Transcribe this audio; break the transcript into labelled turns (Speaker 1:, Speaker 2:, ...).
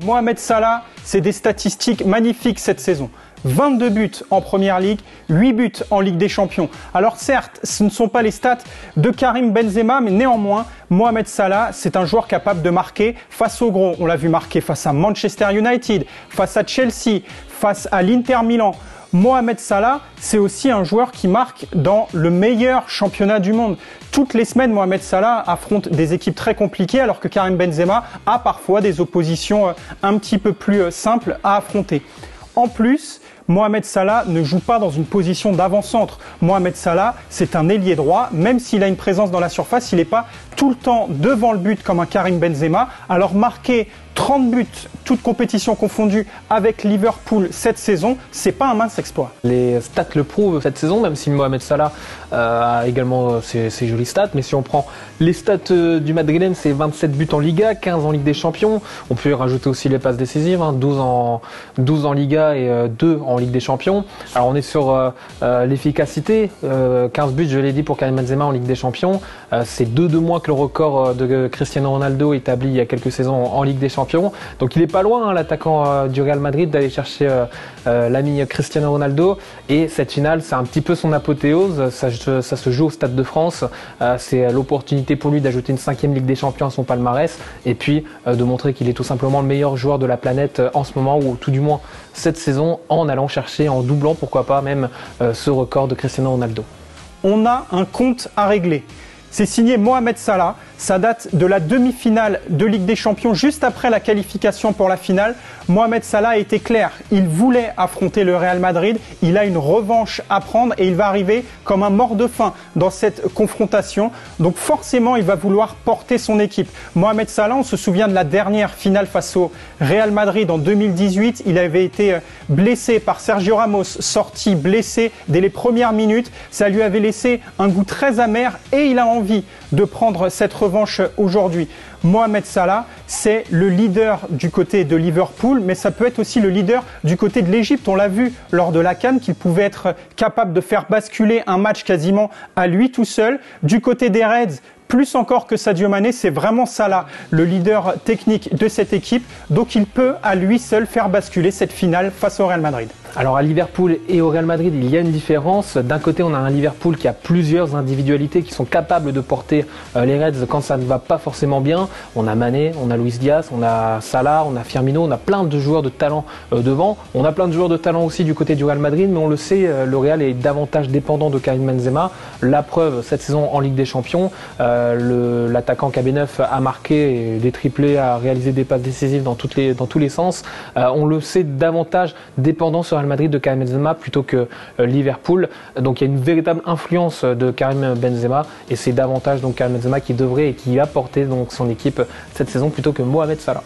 Speaker 1: Mohamed Salah, c'est des statistiques magnifiques cette saison. 22 buts en Première Ligue, 8 buts en Ligue des Champions. Alors certes, ce ne sont pas les stats de Karim Benzema, mais néanmoins, Mohamed Salah, c'est un joueur capable de marquer face aux gros. On l'a vu marquer face à Manchester United, face à Chelsea, face à l'Inter Milan. Mohamed Salah, c'est aussi un joueur qui marque dans le meilleur championnat du monde. Toutes les semaines, Mohamed Salah affronte des équipes très compliquées alors que Karim Benzema a parfois des oppositions un petit peu plus simples à affronter. En plus, Mohamed Salah ne joue pas dans une position d'avant-centre. Mohamed Salah, c'est un ailier droit. Même s'il a une présence dans la surface, il n'est pas tout le temps devant le but comme un Karim Benzema. Alors marquer 30 buts, toutes compétitions confondues, avec Liverpool cette saison, c'est pas un mince exploit.
Speaker 2: Les stats le prouvent cette saison, même si Mohamed Salah a également ses jolies stats. Mais si on prend les stats du Madrilène, c'est 27 buts en Liga, 15 en Ligue des Champions. On peut y rajouter aussi les passes décisives, 12 en Liga et 2 en Ligue des Champions. Alors on est sur l'efficacité, 15 buts, je l'ai dit, pour Karim Benzema en Ligue des Champions. C'est 2 de moins que le record de Cristiano Ronaldo établi il y a quelques saisons en Ligue des Champions. Donc il est pas loin, l'attaquant du Real Madrid, d'aller chercher l'ami Cristiano Ronaldo. Et cette finale, c'est un petit peu son apothéose. Ça se joue au Stade de France. C'est l'opportunité pour lui d'ajouter une 5e Ligue des Champions à son palmarès. Et puis de montrer qu'il est tout simplement le meilleur joueur de la planète en ce moment, ou tout du moins cette saison, en allant chercher, en doublant pourquoi pas même ce record de Cristiano Ronaldo.
Speaker 1: On a un compte à régler. C'est signé Mohamed Salah. Ça date de la demi-finale de Ligue des Champions, juste après la qualification pour la finale. Mohamed Salah a été clair. Il voulait affronter le Real Madrid. Il a une revanche à prendre et il va arriver comme un mort de faim dans cette confrontation. Donc forcément, il va vouloir porter son équipe. Mohamed Salah, on se souvient de la dernière finale face au Real Madrid en 2018. Il avait été blessé par Sergio Ramos, sorti blessé dès les premières minutes. Ça lui avait laissé un goût très amer et il a envie de prendre cette revanche aujourd'hui. Mohamed Salah, c'est le leader du côté de Liverpool, mais ça peut être aussi le leader du côté de l'Égypte. On l'a vu lors de la CAN qu'il pouvait être capable de faire basculer un match quasiment à lui tout seul. Du côté des Reds, plus encore que Sadio Mané, c'est vraiment Salah, le leader technique de cette équipe. Donc il peut à lui seul faire basculer cette finale face au Real Madrid.
Speaker 2: Alors à Liverpool et au Real Madrid, il y a une différence. D'un côté, on a un Liverpool qui a plusieurs individualités qui sont capables de porter les Reds quand ça ne va pas forcément bien. On a Mané, on a Luis Diaz, on a Salah, on a Firmino, on a plein de joueurs de talent devant. On a plein de joueurs de talent aussi du côté du Real Madrid, mais on le sait, le Real est davantage dépendant de Karim Benzema. La preuve, cette saison en Ligue des Champions, l'attaquant KB9 a marqué des triplés, a réalisé des passes décisives dans tous les sens. On le sait, davantage dépendant sur Real Madrid de Karim Benzema plutôt que Liverpool. Donc il y a une véritable influence de Karim Benzema et c'est davantage donc Karim Benzema qui devrait et qui a porté donc son équipe cette saison plutôt que Mohamed Salah.